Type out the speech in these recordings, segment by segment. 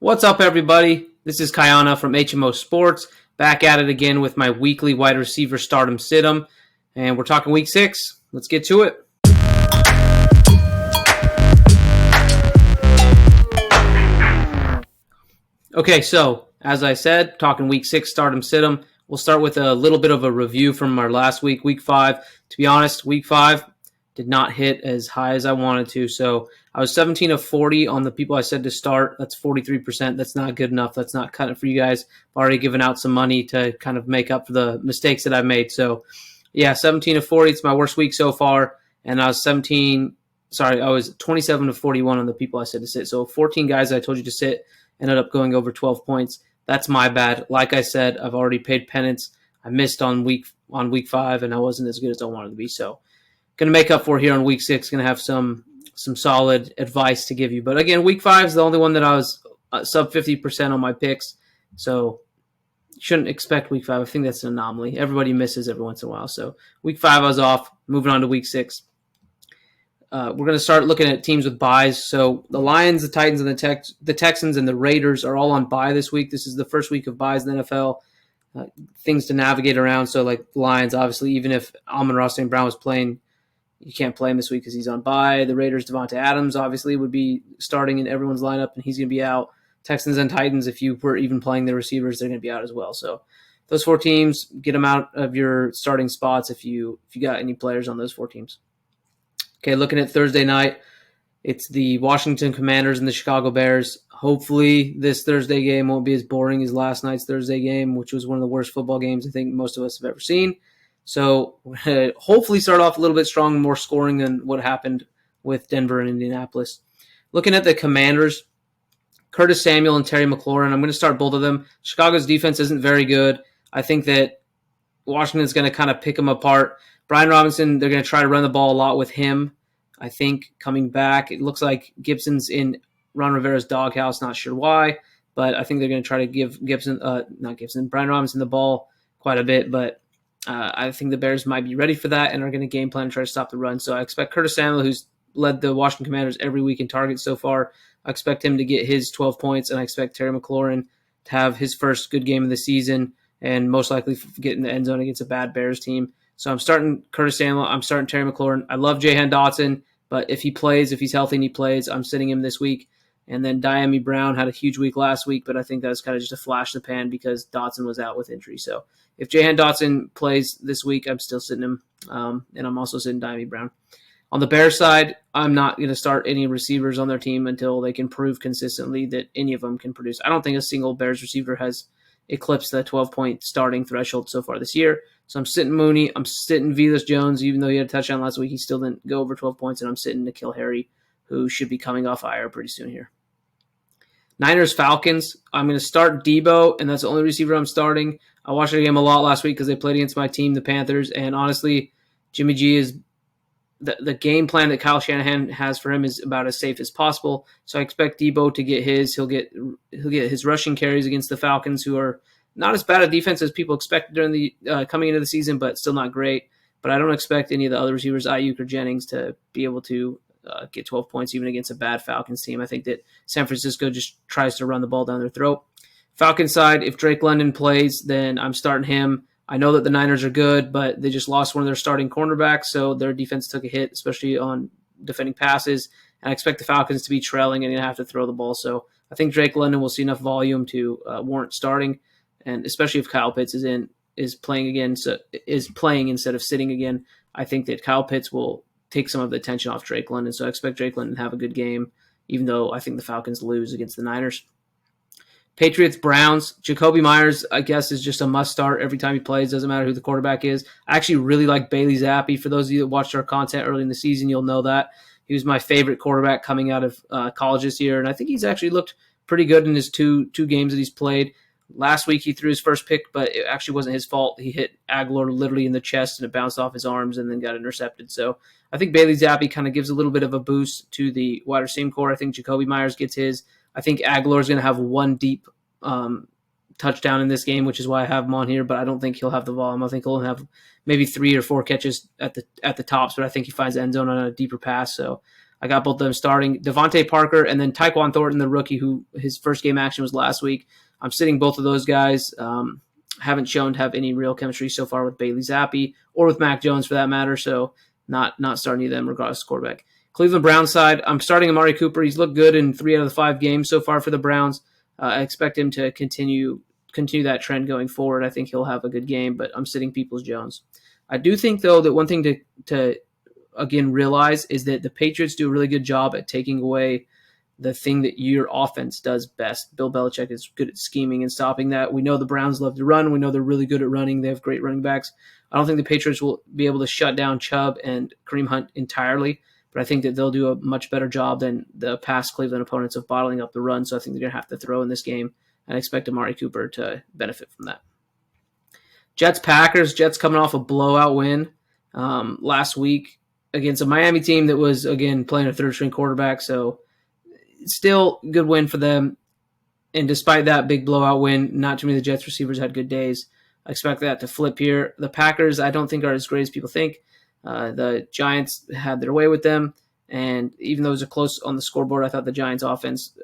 What's up, everybody? This is Kaiana from HMO Sports, back at it again with my weekly wide receiver stardom situm, and we're talking week 6. Let's get to it. Okay, so as I said, talking week 6 stardom situm. We'll start with a little bit of a review from our last week, week 5. To be honest, week 5 did not hit as high as I wanted to, so I was 17 of 40 on the people I said to start. That's 43%. That's not good enough. That's not cutting it for you guys. I've already given out some money to kind of make up for the mistakes that I've made. So, yeah, 17 of 40. It's my worst week so far. And I was 27 of 41 on the people I said to sit. So 14 guys I told you to sit ended up going over 12 points. That's my bad. Like I said, I've already paid penance. I missed on week 5, and I wasn't as good as I wanted to be. So, going to make up for here on week 6. Going to have some solid advice to give you. But again, week 5 is the only one that I was sub 50% on my picks. So you shouldn't expect week 5. I think that's an anomaly. Everybody misses every once in a while. So week 5 I was off. Moving on to week 6. We're going to start looking at teams with byes. So the Lions, the Titans, and the Texans and the Raiders are all on bye this week. This is the first week of byes in the NFL. Things to navigate around. So like the Lions, obviously, even if Amon-Ra St. Brown was playing, you can't play him this week because he's on bye. The Raiders, Devontae Adams, obviously, would be starting in everyone's lineup, and he's going to be out. Texans and Titans, if you were even playing the receivers, they're going to be out as well. So those 4 teams, get them out of your starting spots if you got any players on those 4 teams. Okay, looking at Thursday night, it's the Washington Commanders and the Chicago Bears. Hopefully this Thursday game won't be as boring as last night's Thursday game, which was one of the worst football games I think most of us have ever seen. So we're going to hopefully start off a little bit strong, more scoring than what happened with Denver and Indianapolis. Looking at the Commanders, Curtis Samuel and Terry McLaurin, I'm going to start both of them. Chicago's defense isn't very good. I think that Washington's going to kind of pick them apart. Brian Robinson, they're going to try to run the ball a lot with him. I think coming back, it looks like Gibson's in Ron Rivera's doghouse. Not sure why, but I think they're going to try to give Brian Robinson the ball quite a bit, but I think the Bears might be ready for that and are going to game plan and try to stop the run. So I expect Curtis Samuel, who's led the Washington Commanders every week in targets so far, I expect him to get his 12 points, and I expect Terry McLaurin to have his first good game of the season and most likely get in the end zone against a bad Bears team. So I'm starting Curtis Samuel. I'm starting Terry McLaurin. I love Jahan Dotson, but if he's healthy and he plays, I'm sitting him this week. And then Diami Brown had a huge week last week, but I think that was kind of just a flash in the pan because Dotson was out with injury. So if Jahan Dotson plays this week, I'm still sitting him, and I'm also sitting Diami Brown. On the Bears side, I'm not going to start any receivers on their team until they can prove consistently that any of them can produce. I don't think a single Bears receiver has eclipsed the 12-point starting threshold so far this year. So I'm sitting Mooney. I'm sitting Velus Jones. Even though he had a touchdown last week, he still didn't go over 12 points. And I'm sitting N'Keal Harry, who should be coming off IR pretty soon here. Niners-Falcons, I'm going to start Debo, and that's the only receiver I'm starting. I watched the game a lot last week because they played against my team, the Panthers, and honestly, Jimmy G is the game plan that Kyle Shanahan has for him is about as safe as possible. So I expect Debo to get his. He'll get his rushing carries against the Falcons, who are not as bad a defense as people expected during the coming into the season, but still not great. But I don't expect any of the other receivers, Ayuk or Jennings, to be able to get 12 points even against a bad Falcons team. I think that San Francisco just tries to run the ball down their throat. Falcons side, if Drake London plays, then I'm starting him. I know that the Niners are good, but they just lost one of their starting cornerbacks, so their defense took a hit, especially on defending passes. And I expect the Falcons to be trailing and going to have to throw the ball. So I think Drake London will see enough volume to warrant starting, and especially if Kyle Pitts is playing instead of sitting again. I think that Kyle Pitts will take some of the attention off Drake London. So I expect Drake London to have a good game, even though I think the Falcons lose against the Niners. Patriots-Browns, Jacoby Myers, I guess, is just a must-start every time he plays. Doesn't matter who the quarterback is. I actually really like Bailey Zappi. For those of you that watched our content early in the season, you'll know that. He was my favorite quarterback coming out of college this year, and I think he's actually looked pretty good in his two games that he's played. Last week he threw his first pick, but it actually wasn't his fault. He hit Aguilar literally in the chest, and it bounced off his arms and then got intercepted. So I think Bailey Zappi kind of gives a little bit of a boost to the wide receiver core. I think Jacoby Myers gets his. I think Aguilar is going to have one deep touchdown in this game, which is why I have him on here, but I don't think he'll have the volume. I think he'll have maybe 3 or 4 catches at the tops, but I think he finds the end zone on a deeper pass. So I got both of them starting. Devontae Parker and then Tyquan Thornton, the rookie, who his first game action was last week. I'm sitting both of those guys. Haven't shown to have any real chemistry so far with Bailey Zappi or with Mac Jones for that matter, so not starting either of them regardless of quarterback. Cleveland Browns side, I'm starting Amari Cooper. He's looked good in 3 out of the 5 games so far for the Browns. I expect him to continue that trend going forward. I think he'll have a good game, but I'm sitting Peoples-Jones. I do think, though, that one thing to again realize is that the Patriots do a really good job at taking away the thing that your offense does best. Bill Belichick is good at scheming and stopping that. We know the Browns love to run. We know they're really good at running. They have great running backs. I don't think the Patriots will be able to shut down Chubb and Kareem Hunt entirely, but I think that they'll do a much better job than the past Cleveland opponents of bottling up the run, so I think they're going to have to throw in this game, and I expect Amari Cooper to benefit from that. Jets-Packers. Jets coming off a blowout win last week against a Miami team that was, again, playing a third-string quarterback, so still good win for them. And despite that big blowout win, not too many of the Jets receivers had good days. I expect that to flip here. The Packers, I don't think are as great as people think. The Giants had their way with them, and even though it was a close on the scoreboard, I thought the Giants offense,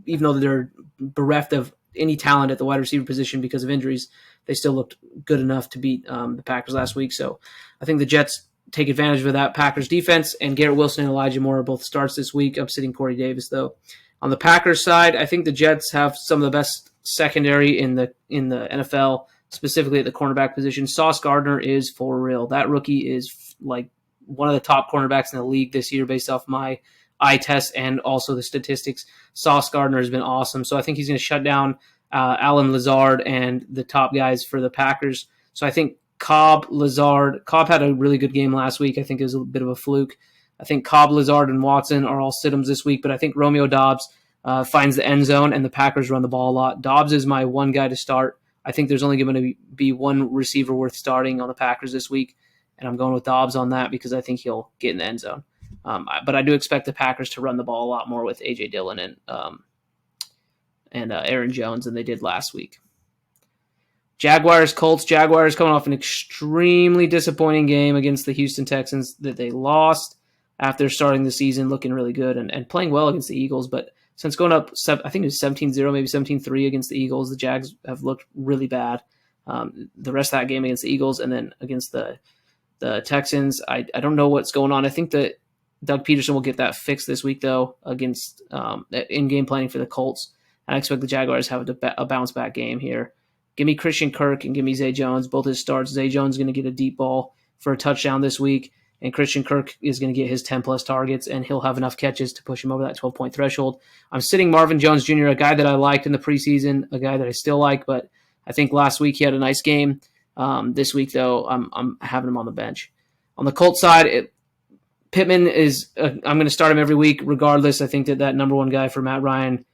even though they're bereft of any talent at the wide receiver position because of injuries, they still looked good enough to beat the Packers last week. So I think the Jets take advantage of that Packers defense, and Garrett Wilson and Elijah Moore are both starts this week. I'm sitting Corey Davis, though. On the Packers side, I think the Jets have some of the best secondary in the NFL, specifically at the cornerback position. Sauce Gardner is for real. That rookie is like one of the top cornerbacks in the league this year based off my eye test and also the statistics. Sauce Gardner has been awesome. So I think he's going to shut down Alan Lazard and the top guys for the Packers. So I think Cobb had a really good game last week. I think it was a bit of a fluke. I think Cobb, Lazard, and Watson are all sit-ems this week, but I think Romeo Doubs finds the end zone, and the Packers run the ball a lot. Doubs is my one guy to start. I think there's only going to be one receiver worth starting on the Packers this week, and I'm going with Doubs on that because I think he'll get in the end zone. But I do expect the Packers to run the ball a lot more with A.J. Dillon and Aaron Jones than they did last week. Jaguars, Colts. Jaguars coming off an extremely disappointing game against the Houston Texans that they lost after starting the season looking really good and playing well against the Eagles. But since going up, I think it was 17-0, maybe 17-3 against the Eagles, the Jags have looked really bad. The rest of that game against the Eagles and then against the Texans, I don't know what's going on. I think that Doug Peterson will get that fixed this week, though, against in-game planning for the Colts. And I expect the Jaguars have a bounce-back game here. Give me Christian Kirk and give me Zay Jones, both his starts. Zay Jones is going to get a deep ball for a touchdown this week, and Christian Kirk is going to get his 10-plus targets, and he'll have enough catches to push him over that 12-point threshold. I'm sitting Marvin Jones Jr., a guy that I liked in the preseason, a guy that I still like, but I think last week he had a nice game. This week, though, I'm having him on the bench. On the Colts side, Pittman is I'm going to start him every week regardless. I think that number one guy for Matt Ryan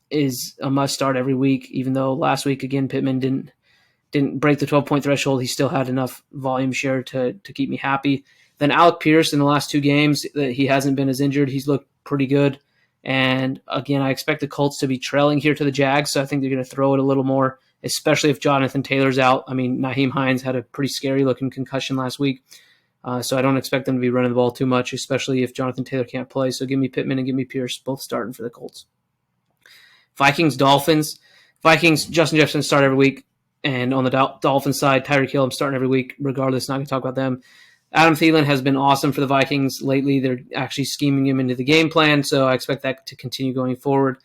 is a must start every week, even though last week, again, Pittman didn't break the 12-point threshold. He still had enough volume share to keep me happy. Then Alec Pierce in the last 2 games, he hasn't been as injured. He's looked pretty good. And again, I expect the Colts to be trailing here to the Jags, so I think they're going to throw it a little more, especially if Jonathan Taylor's out. I mean, Nyheim Hines had a pretty scary-looking concussion last week, so I don't expect them to be running the ball too much, especially if Jonathan Taylor can't play. So give me Pittman and give me Pierce, both starting for the Colts. Vikings, Dolphins. Vikings, Justin Jefferson start every week. And on the Dolphins side, Tyreek Hill, I'm starting every week, regardless. Not going to talk about them. Adam Thielen has been awesome for the Vikings lately. They're actually scheming him into the game plan, so I expect that to continue going forward.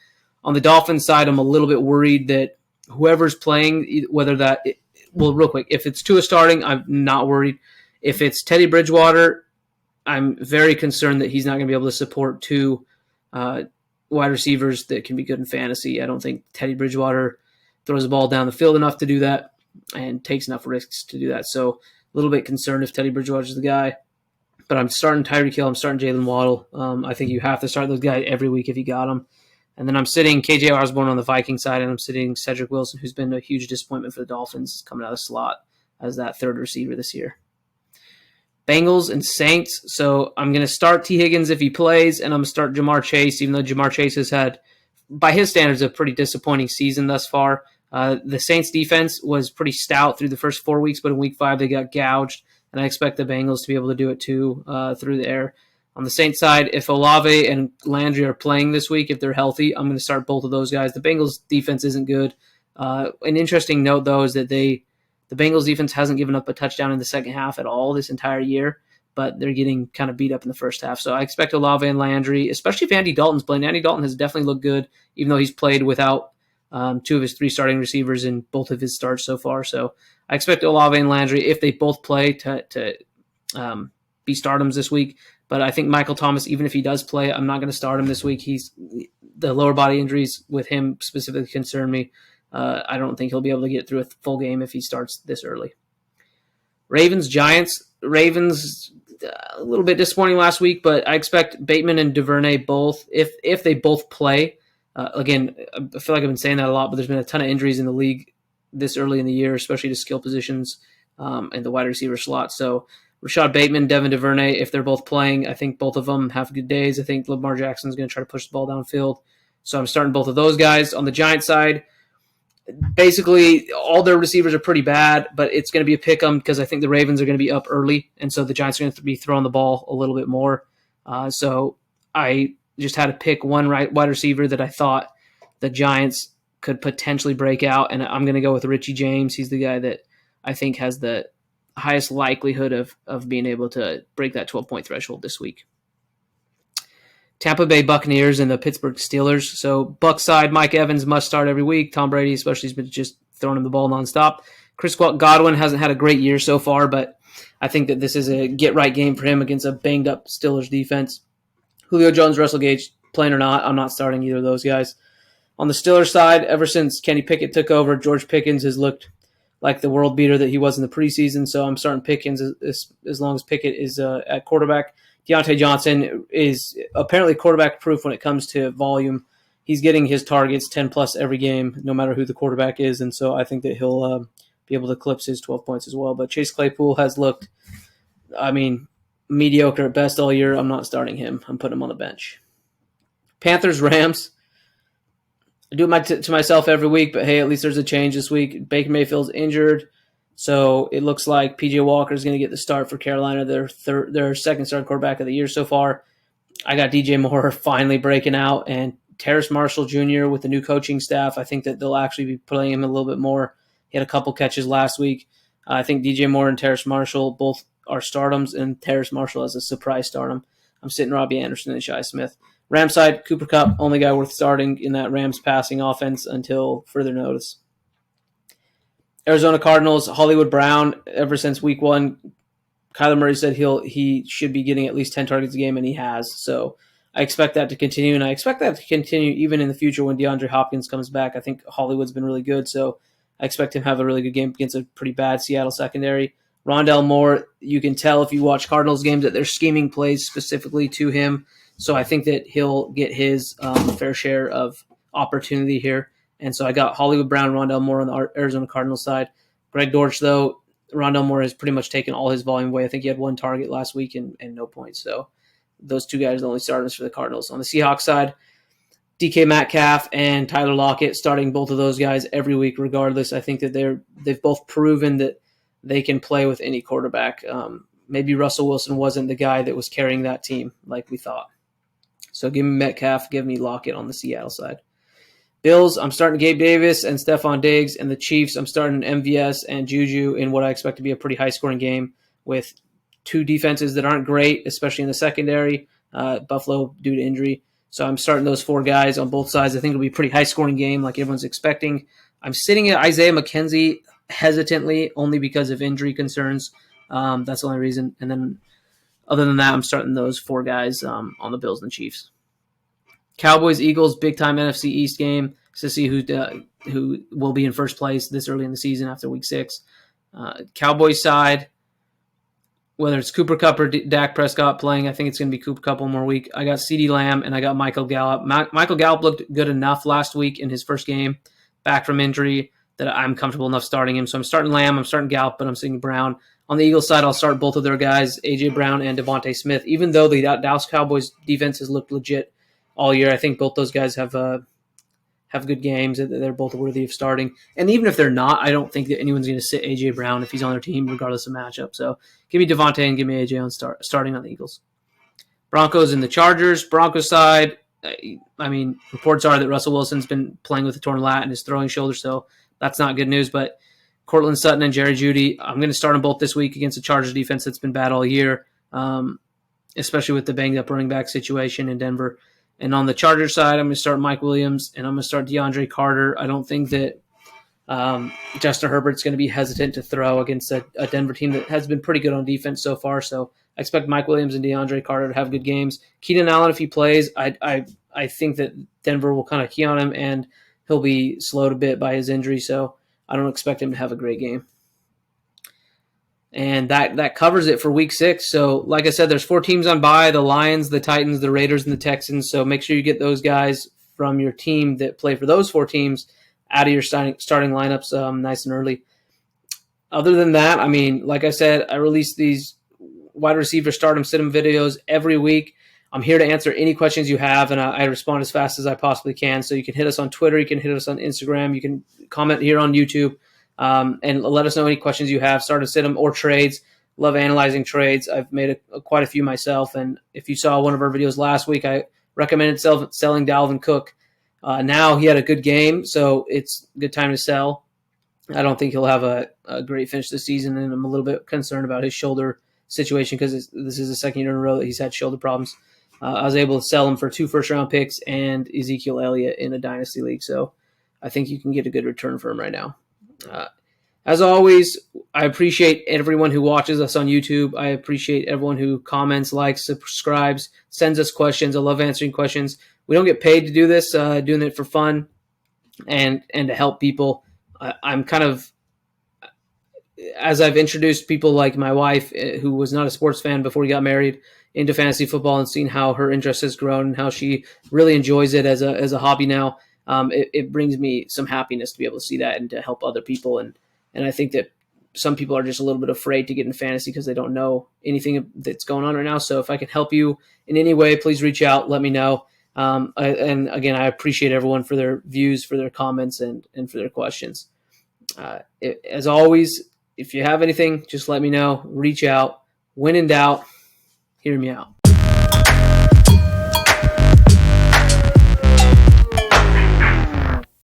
On the Dolphins side, I'm a little bit worried that whoever's playing, real quick, if it's Tua starting, I'm not worried. If it's Teddy Bridgewater, I'm very concerned that he's not going to be able to support 2 wide receivers that can be good in fantasy. I don't think Teddy Bridgewater throws the ball down the field enough to do that and takes enough risks to do that. So a little bit concerned if Teddy Bridgewater is the guy. But I'm starting Tyreek Hill. I'm starting Jalen Waddle. I think you have to start those guys every week if you got them. And then I'm sitting KJ Osborne on the Viking side, and I'm sitting Cedric Wilson, who's been a huge disappointment for the Dolphins, coming out of the slot as that third receiver this year. Bengals and Saints. So I'm going to start T. Higgins if he plays, and I'm going to start Jamar Chase, even though Jamar Chase has had, by his standards, a pretty disappointing season thus far. The Saints defense was pretty stout through the first 4 weeks, but in week 5 they got gouged, and I expect the Bengals to be able to do it too through the air. On the Saints side, if Olave and Landry are playing this week, if they're healthy, I'm going to start both of those guys. The Bengals defense isn't good. An interesting note, though, is that the Bengals defense hasn't given up a touchdown in the second half at all this entire year, but they're getting kind of beat up in the first half. So I expect Olave and Landry, especially if Andy Dalton's playing. Andy Dalton has definitely looked good, even though he's played without two of his three starting receivers in both of his starts so far. So I expect Olave and Landry, if they both play, to be startums this week. But I think Michael Thomas, even if he does play, I'm not going to start him this week. The lower body injuries with him specifically concern me. I don't think he'll be able to get through a full game if he starts this early. Ravens, Giants. Ravens, a little bit disappointing last week, but I expect Bateman and Duvernay both, if they both play. Again, I feel like I've been saying that a lot, but there's been a ton of injuries in the league this early in the year, especially to skill positions and the wide receiver slot. So Rashad Bateman, Devin Duvernay, if they're both playing, I think both of them have good days. I think Lamar Jackson's going to try to push the ball downfield. So I'm starting both of those guys. On the Giants side, basically all their receivers are pretty bad, but it's going to be a pick 'em because I think the Ravens are going to be up early, and so the Giants are going to be throwing the ball a little bit more. So I just had to pick one wide receiver that I thought the Giants could potentially break out, and I'm going to go with Richie James. He's the guy that I think has the highest likelihood of being able to break that 12-point threshold this week. Tampa Bay Buccaneers and the Pittsburgh Steelers. So Bucs side, Mike Evans must start every week. Tom Brady especially has been just throwing him the ball nonstop. Chris Godwin hasn't had a great year so far, but I think that this is a get-right game for him against a banged-up Steelers defense. Julio Jones, Russell Gage, playing or not, I'm not starting either of those guys. On the Steelers side, ever since Kenny Pickett took over, George Pickens has looked like the world beater that he was in the preseason, so I'm starting Pickens as long as Pickett is at quarterback. Deontay Johnson is apparently quarterback proof when it comes to volume. He's getting his targets 10-plus every game, no matter who the quarterback is, and so I think that he'll be able to eclipse his 12 points as well. But Chase Claypool has looked, mediocre at best all year. I'm not starting him. I'm putting him on the bench. Panthers, Rams. I do it to myself every week, but hey, at least there's a change this week. Baker Mayfield's injured, so it looks like P.J. Walker is going to get the start for Carolina, their second starting quarterback of the year so far. I got DJ Moore finally breaking out, and Terrace Marshall Jr. with the new coaching staff. I think that they'll actually be playing him a little bit more. He had a couple catches last week. I think DJ Moore and Terrace Marshall both are startums, and Terrace Marshall as a surprise stardom. I'm sitting Robbie Anderson and Shi Smith. Rams side, Cooper Kupp, only guy worth starting in that Rams passing offense until further notice. Arizona Cardinals, Hollywood Brown, ever since week one, Kyler Murray said he should be getting at least 10 targets a game, and he has. So I expect that to continue, and I expect that to continue even in the future when DeAndre Hopkins comes back. I think Hollywood's been really good, so I expect him to have a really good game against a pretty bad Seattle secondary. Rondell Moore, you can tell if you watch Cardinals games that they're scheming plays specifically to him. So I think that he'll get his fair share of opportunity here. And so I got Hollywood Brown, Rondell Moore on the Arizona Cardinals side. Greg Dortch, though, Rondell Moore has pretty much taken all his volume away. I think he had one target last week and no points. So those two guys are the only starters for the Cardinals. On the Seahawks side, DK Metcalf and Tyler Lockett, starting both of those guys every week regardless. I think that they've both proven that they can play with any quarterback. Maybe Russell Wilson wasn't the guy that was carrying that team like we thought. So give me Metcalf, give me Lockett on the Seattle side. Bills, I'm starting Gabe Davis and Stephon Diggs. And the Chiefs, I'm starting MVS and Juju in what I expect to be a pretty high-scoring game with two defenses that aren't great, especially in the secondary, Buffalo due to injury. So I'm starting those four guys on both sides. I think it'll be a pretty high-scoring game like everyone's expecting. I'm sitting at Isaiah McKenzie hesitantly only because of injury concerns. That's the only reason. And then other than that, I'm starting those four guys on the Bills and Chiefs. Cowboys, Eagles, big-time NFC East game to see who will be in first place this early in the season after Week 6. Cowboys side, whether it's Cooper Kupp or Dak Prescott playing, I think it's going to be Cooper Kupp one more week. I got CeeDee Lamb and I got Michael Gallup. Michael Gallup looked good enough last week in his first game back from injury that I'm comfortable enough starting him. So I'm starting Lamb, I'm starting Gallup, but I'm sitting Brown. On the Eagles side, I'll start both of their guys, A.J. Brown and Devontae Smith. Even though the Dallas Cowboys defense has looked legit all year, I think both those guys have good games. They're both worthy of starting. And even if they're not, I don't think that anyone's going to sit A.J. Brown if he's on their team, regardless of matchup. So give me Devontae and give me A.J. on starting on the Eagles. Broncos and the Chargers. Broncos side, I mean, reports are that Russell Wilson's been playing with a torn lat in his throwing shoulder, so that's not good news. But Cortland Sutton and Jerry Jeudy, I'm going to start them both this week against the Chargers defense that's been bad all year, especially with the banged-up running back situation in Denver. And on the Chargers side, I'm going to start Mike Williams, and I'm going to start DeAndre Carter. I don't think that Justin Herbert's going to be hesitant to throw against a Denver team that has been pretty good on defense so far. So I expect Mike Williams and DeAndre Carter to have good games. Keenan Allen, if he plays, I think that Denver will kind of key on him, and he'll be slowed a bit by his injury. So I don't expect him to have a great game. And that covers it for week 6. So like I said, there's 4 teams on bye: the Lions, the Titans, the Raiders, and the Texans. So make sure you get those guys from your team that play for those 4 teams out of your starting lineups nice and early. Other than that, I mean, like I said, I release these wide receiver start 'em, sit 'em videos every week. I'm here to answer any questions you have, and I respond as fast as I possibly can. So you can hit us on Twitter, you can hit us on Instagram, you can comment here on YouTube, and let us know any questions you have. Start a sit 'em or trades. Love analyzing trades. I've made quite a few myself, and if you saw one of our videos last week, I recommended selling Dalvin Cook. Now he had a good game, so it's a good time to sell. I don't think he'll have a great finish this season, and I'm a little bit concerned about his shoulder situation because this is the second year in a row that he's had shoulder problems. I was able to sell him for 2 first-round picks and Ezekiel Elliott in a dynasty league, so I think you can get a good return for him right now. As always, I appreciate everyone who watches us on YouTube. I appreciate everyone who comments, likes, subscribes, sends us questions. I love answering questions. We don't get paid to do this, doing it for fun and to help people. I'm kind of, as I've introduced people like my wife, who was not a sports fan before we got married, into fantasy football and seen how her interest has grown and how she really enjoys it as a hobby now, it brings me some happiness to be able to see that and to help other people. And I think that some people are just a little bit afraid to get in fantasy because they don't know anything that's going on right now. So if I can help you in any way, please reach out, let me know. And again, I appreciate everyone for their views, for their comments, and for their questions. As always, if you have anything, just let me know. Reach out. When in doubt, hear me out.